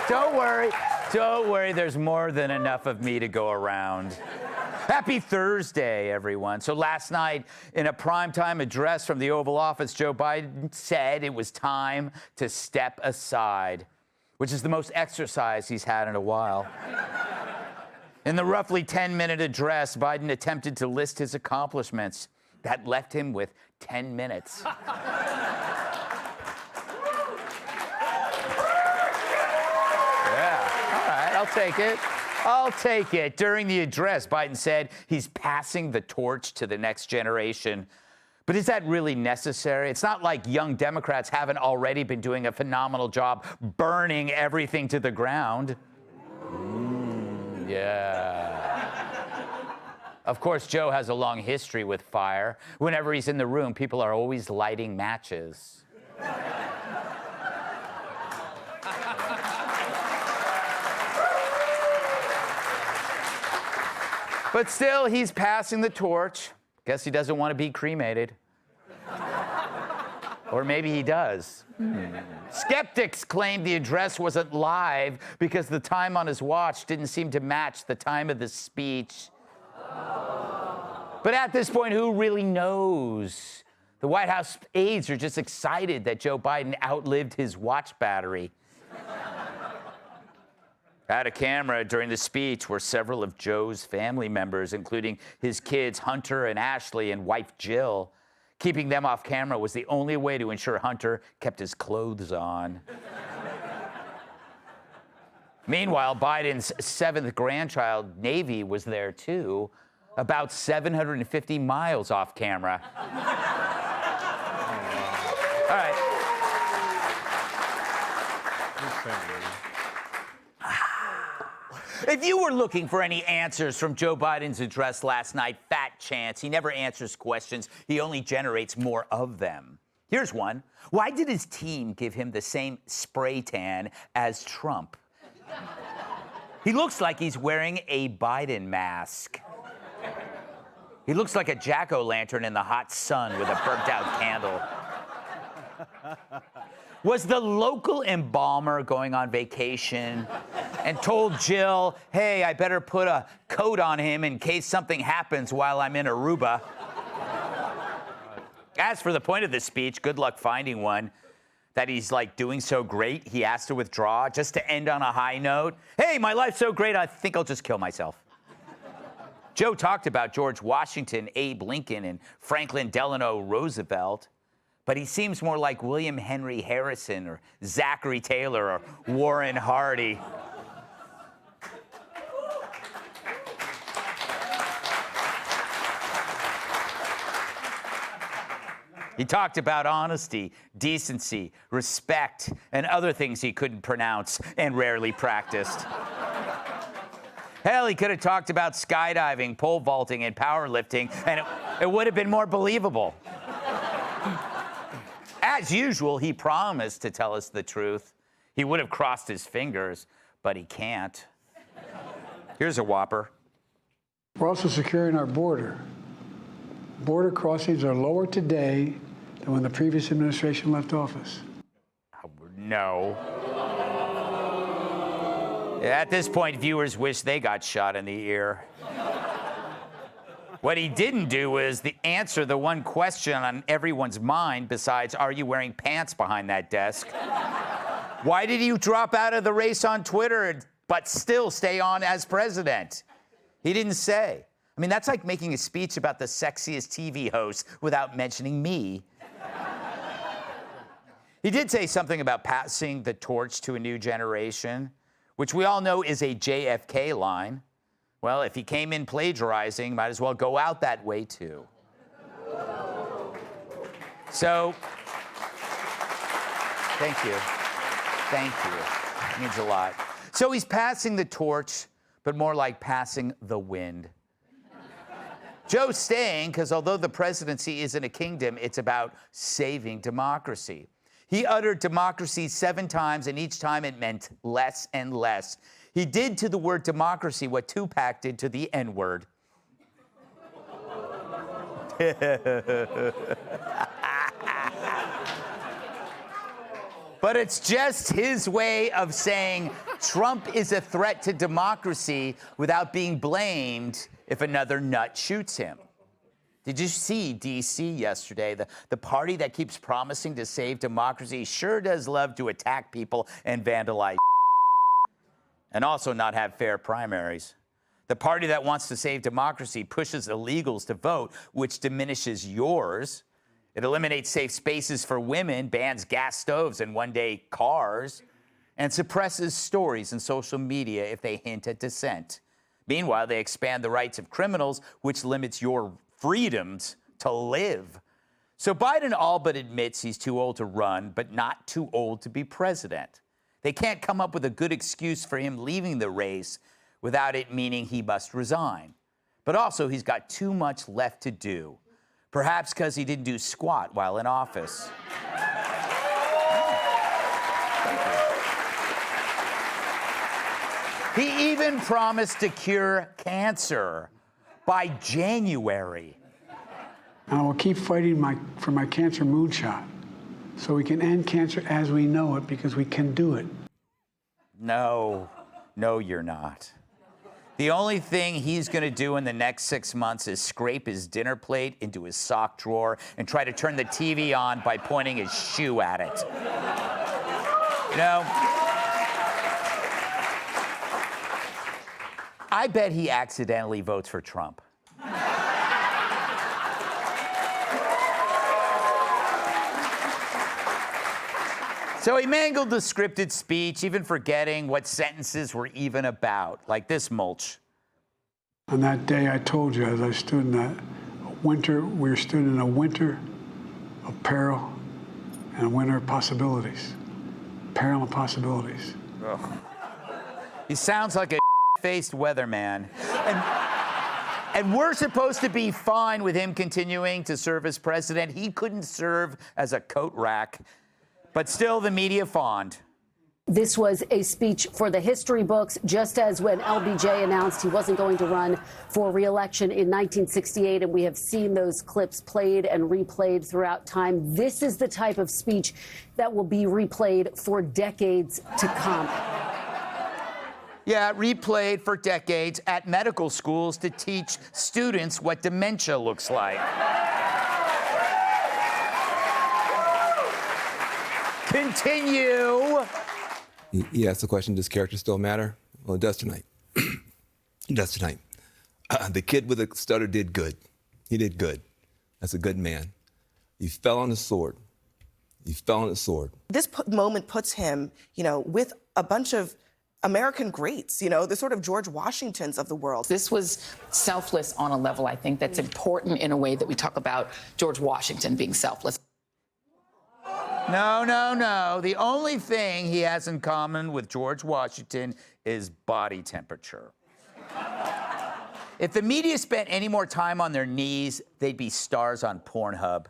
Don't worry. Don't worry. There's more than enough of me to go around. Happy Thursday, everyone. So last night, in a primetime address from the Oval Office, Joe Biden said it was time to step aside, which is the most exercise he's had in a while. In the roughly 10-minute address, Biden attempted to list his accomplishments. That left him with 10 minutes. I'll take it. I'll take it. During the address, Biden said he's passing the torch to the next generation. But is that really necessary? It's not like young Democrats haven't already been doing a phenomenal job burning everything to the ground. Yeah. Of course, Joe has a long history with fire. Whenever he's in the room, people are always lighting matches. But still, he's passing the torch. Guess he doesn't want to be cremated. Or maybe he does. Skeptics claim the address wasn't live because the time on his watch didn't seem to match the time of the speech. But at this point, who really knows? The White House aides are just excited that Joe Biden outlived his watch battery. At a camera during the speech were several of Joe's family members, including his kids, Hunter and Ashley, and wife, Jill. Keeping them off camera was the only way to ensure Hunter kept his clothes on. Meanwhile, Biden's seventh grandchild, Navy, was there too, about 750 miles off camera. All right. If you were looking for any answers from Joe Biden's address last night, fat chance. He never answers questions. He only generates more of them. Here's one. Why did his team give him the same spray tan as Trump? He looks like he's wearing a Biden mask. He looks like a jack-o'-lantern in the hot sun with a burnt-out candle. Was the local embalmer going on vacation and told Jill, hey, I better put a coat on him in case something happens while I'm in Aruba? As for the point of this speech, good luck finding one. That he's like doing so great, he has to withdraw just to end on a high note. Hey, my life's so great, I think I'll just kill myself. Joe talked about George Washington, Abe Lincoln, and Franklin Delano Roosevelt. But he seems more like William Henry Harrison or Zachary Taylor or Warren Hardy. He talked about honesty, decency, respect, and other things he couldn't pronounce and rarely practiced. Hell, he could have talked about skydiving, pole vaulting, and powerlifting, and it would have been more believable. As usual, he promised to tell us the truth. He would have crossed his fingers, but he can't. Here's a whopper. We're also securing our border. Border crossings are lower today than when the previous administration left office. No. At this point, viewers wish they got shot in the ear. What he didn't do was answer the one question on everyone's mind besides, are you wearing pants behind that desk? Why did you drop out of the race on Twitter but still stay on as president? He didn't say. I mean, that's like making a speech about the sexiest TV host without mentioning me. He did say something about passing the torch to a new generation, which we all know is a JFK line. Well, if he came in plagiarizing, might as well go out that way, too. So, thank you. Thank you. It means a lot. So he's passing the torch, but more like passing the wind. Joe's staying because although the presidency isn't a kingdom, it's about saving democracy. He uttered democracy 7 times, and each time it meant less and less. He did to the word democracy what Tupac did to the N-word. But it's just his way of saying Trump is a threat to democracy without being blamed if another nut shoots him. Did you see D.C. yesterday? The party that keeps promising to save democracy sure does love to attack people and vandalize and also not have fair primaries. The party that wants to save democracy pushes illegals to vote, which diminishes yours. It eliminates safe spaces for women, bans gas stoves and one-day cars, and suppresses stories in social media if they hint at dissent. Meanwhile, they expand the rights of criminals, which limits your freedoms to live. So Biden all but admits he's too old to run, but not too old to be president. They can't come up with a good excuse for him leaving the race without it meaning he must resign. But also, he's got too much left to do, perhaps because he didn't do squat while in office. He even promised to cure cancer by January. And I will keep fighting for my cancer moonshot so we can end cancer as we know it, because we can do it. No, you're not. The only thing he's going to do in the next 6 months is scrape his dinner plate into his sock drawer and try to turn the TV on by pointing his shoe at it. You know, I bet he accidentally votes for Trump. So he mangled the scripted speech, even forgetting what sentences were even about, like this mulch. On that day, I told you, as I stood in that winter, we stood in a winter of peril and a winter of possibilities. Peril and possibilities. Ugh. He sounds like a faced weatherman. And we're supposed to be fine with him continuing to serve as president. He couldn't serve as a coat rack. But still, the media fawned. This was a speech for the history books, just as when LBJ announced he wasn't going to run for re-election in 1968, and we have seen those clips played and replayed throughout time. This is the type of speech that will be replayed for decades to come. Yeah, replayed for decades at medical schools to teach students what dementia looks like. Continue. He asked the question, does character still matter? Well, it does tonight. It does tonight. The kid with the stutter did good. He did good. That's a good man. He fell on his sword. He fell on his sword. This moment puts him, with a bunch of American greats, the sort of George Washingtons of the world. This was selfless on a level, I think, that's important in a way that we talk about George Washington being selfless. No. The only thing he has in common with George Washington is body temperature. If the media spent any more time on their knees, they'd be stars on Pornhub.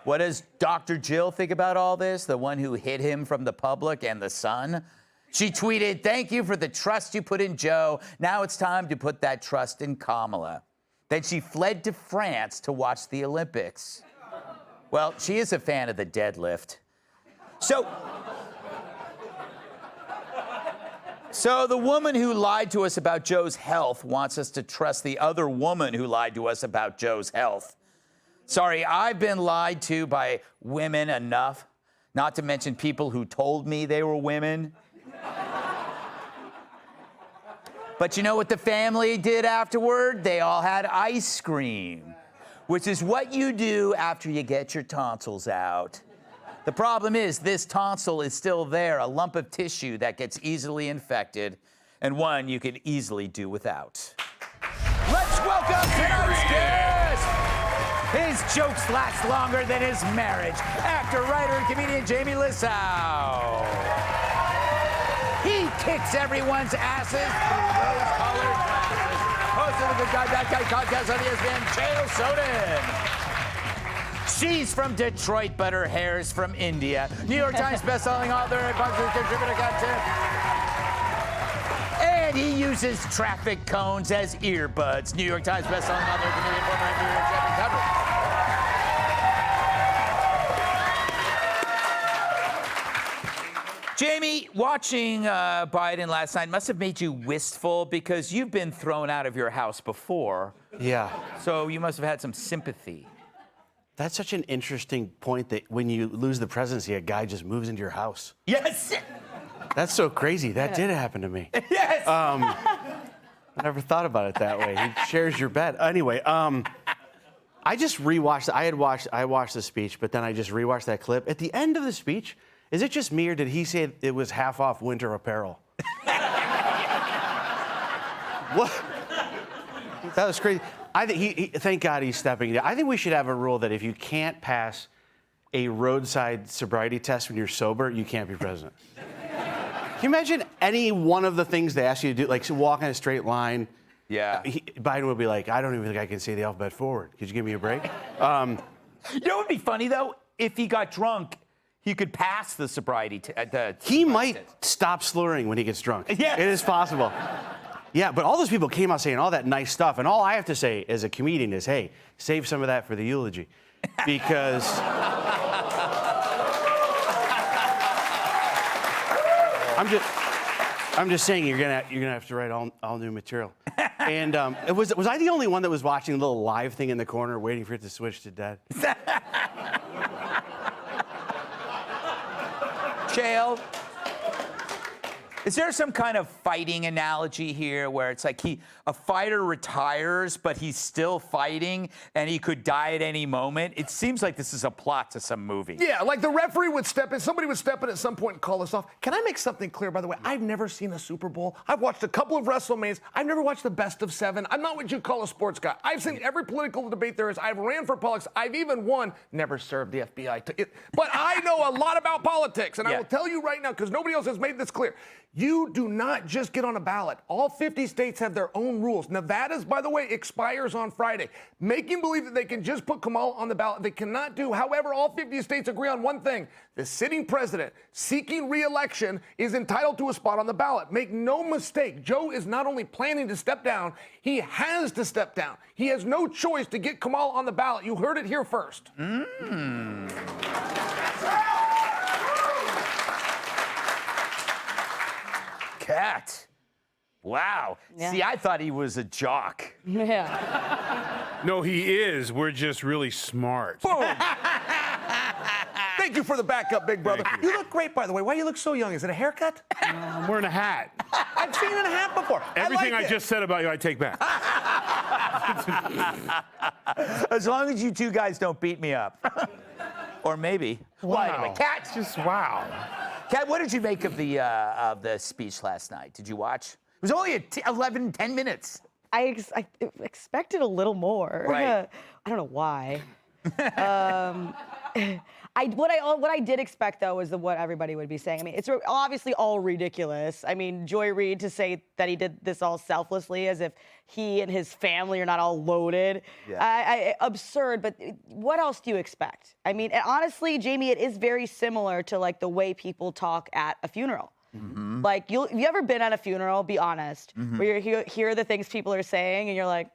What does Dr. Jill think about all this? The one who hid him from the public and the sun? She tweeted, "Thank you for the trust you put in Joe. Now it's time to put that trust in Kamala." Then she fled to France to watch the Olympics. Well, she is a fan of the deadlift. So the woman who lied to us about Joe's health wants us to trust the other woman who lied to us about Joe's health. Sorry, I've been lied to by women enough, not to mention people who told me they were women. But you know what the family did afterward? They all had ice cream, which is what you do after you get your tonsils out. The problem is this tonsil is still there, a lump of tissue that gets easily infected, and one you can easily do without. Let's welcome tonight's guest! His jokes last longer than his marriage. Actor, writer, and comedian Jamie Lissow. He kicks everyone's asses through rose-colored glasses. Host of the Good Guy, Bad Guy podcast on ESPN, Chael Soden. She's from Detroit, but her hair's from India. New York Times bestselling author and popular contributor content. And he uses traffic cones as earbuds. New York Times bestselling author and comedian, former New York champion coverage. Jamie, watching Biden last night must have made you wistful because you've been thrown out of your house before. Yeah. So you must have had some sympathy. That's such an interesting point that when you lose the presidency, a guy just moves into your house. Yes. That's so crazy. That did happen to me. Yes. I never thought about it that way. He shares your bed. Anyway, I just rewatched. I watched the speech, but then I just rewatched that clip. At the end of the speech, is it just me or did he say it was half off winter apparel? What? That was crazy. I think thank God he's stepping down. I think we should have a rule that if you can't pass a roadside sobriety test when you're sober, you can't be president. Can you imagine any one of the things they ask you to do, like walk in a straight line? Yeah. Biden would be like, I don't even think I can say the alphabet forward. Could you give me a break? You know what would be funny, though? If he got drunk, he could pass the sobriety test. He might stop slurring when he gets drunk. Yes. It is possible. Yeah, but all those people came out saying all that nice stuff, and all I have to say as a comedian is, hey, save some of that for the eulogy. Because... I'm just saying you're gonna have to write all new material. And was I the only one that was watching the little live thing in the corner, waiting for it to switch to dead? Jail. Is there some kind of fighting analogy here where it's like a fighter retires, but he's still fighting and he could die at any moment? It seems like this is a plot to some movie. Yeah, like the referee would step in, somebody would step in at some point and call us off. Can I make something clear, by the way? I've never seen a Super Bowl. I've watched a couple of WrestleManias. I've never watched the best of 7. I'm not what you call a sports guy. I've seen every political debate there is. I've ran for politics. I've even won. Never served the FBI. But I know a lot about politics, and I will tell you right now, because nobody else has made this clear. You do not just get on a ballot. All 50 states have their own rules. Nevada's, by the way, expires on Friday. Making believe that they can just put Kamala on the ballot, they cannot do. However, all 50 states agree on one thing. The sitting president seeking re-election is entitled to a spot on the ballot. Make no mistake, Joe is not only planning to step down, he has to step down. He has no choice to get Kamala on the ballot. You heard it here first. Cat. Wow. Yeah. See, I thought he was a jock. Yeah. No, he is. We're just really smart. Boom. Thank you for the backup, big brother. Thank you. You look great, by the way. Why do you look so young? Is it a haircut? I'm wearing a hat. I've seen it in a hat before. Everything I like it. just said about you, I take back. As long as you two guys don't beat me up. Or maybe. Well, anyway, Cat. Just wow. Kat, what did you make of the speech last night? Did you watch? It was only 10 minutes. I expected a little more. Right. I don't know why. What I did expect though was what everybody would be saying. I mean, it's obviously all ridiculous. I mean, Joy Reid to say that he did this all selflessly, as if he and his family are not all loaded. Yeah. Absurd. But what else do you expect? I mean, honestly, Jamie, it is very similar to like the way people talk at a funeral. Mm-hmm. Like, have you ever been at a funeral? Be honest. Mm-hmm. Where you hear the things people are saying, and you're like,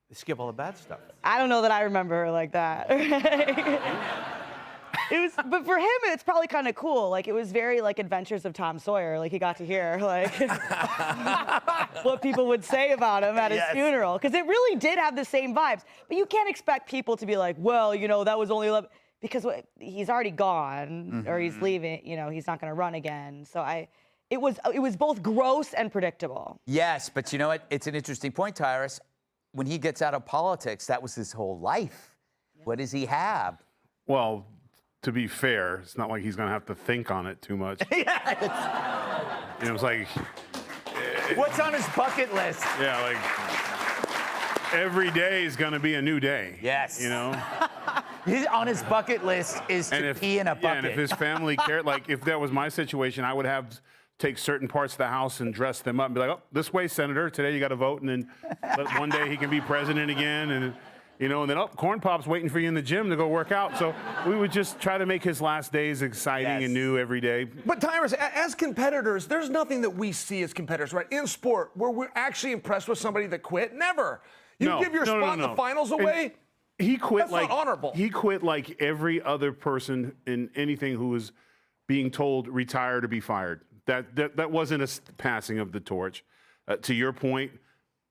They skip all the bad stuff. I don't know that I remember her like that. But for him, it's probably kind of cool. Like, it was very like Adventures of Tom Sawyer. Like, he got to hear like what people would say about him at his funeral, because it really did have the same vibes. But you can't expect people to be like, well, you know, that was only 11, because he's already gone, or he's leaving. You know, he's not going to run again. So it was both gross and predictable. Yes, but you know what? It's an interesting point, Tyrus. When he gets out of politics, that was his whole life. Yeah. What does he have? Well, to be fair, it's not like he's going to have to think on it too much. Yeah. You know, it's like... What's on his bucket list? Yeah, like, every day is going to be a new day. Yes. You know? On his bucket list is to pee in a bucket. Yeah, and if his family cared, like, if that was my situation, I would take certain parts of the house and dress them up and be like, oh, this way, Senator, today you got to vote, and then one day he can be president again, and you know, and then, Corn Pop's waiting for you in the gym to go work out. So we would just try to make his last days exciting and new every day. But Tyrus, as competitors, there's nothing that we see as competitors, right? In sport, where we're actually impressed with somebody that quit. Never. You give your spot in the finals away. And he quit. That's not honorable. He quit like every other person in anything who was being told retire to be fired. That wasn't a passing of the torch. To your point,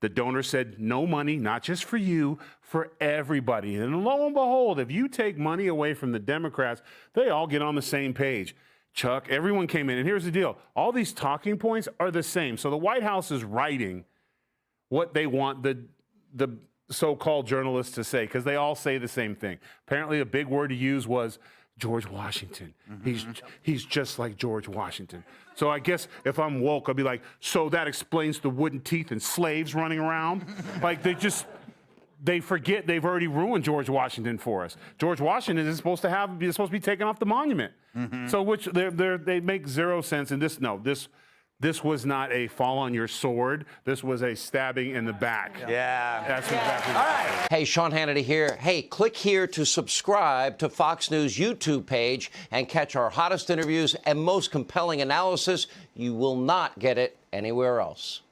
the donor said no money, not just for you, for everybody. And lo and behold, if you take money away from the Democrats, they all get on the same page. Chuck, everyone came in. And here's the deal. All these talking points are the same. So the White House is writing what they want the so-called journalists to say, because they all say the same thing. Apparently, a big word to use was George Washington. He's just like George Washington. So I guess if I'm woke, I'll be like, so that explains the wooden teeth and slaves running around? Like, they forget they've already ruined George Washington for us. George Washington is supposed to be taken off the monument. So which they make zero sense. And this was not a fall on your sword. This was a stabbing in the back. Yeah. That's exactly All right. Hey, Sean Hannity here. Hey, click here to subscribe to Fox News YouTube page and catch our hottest interviews and most compelling analysis. You will not get it anywhere else.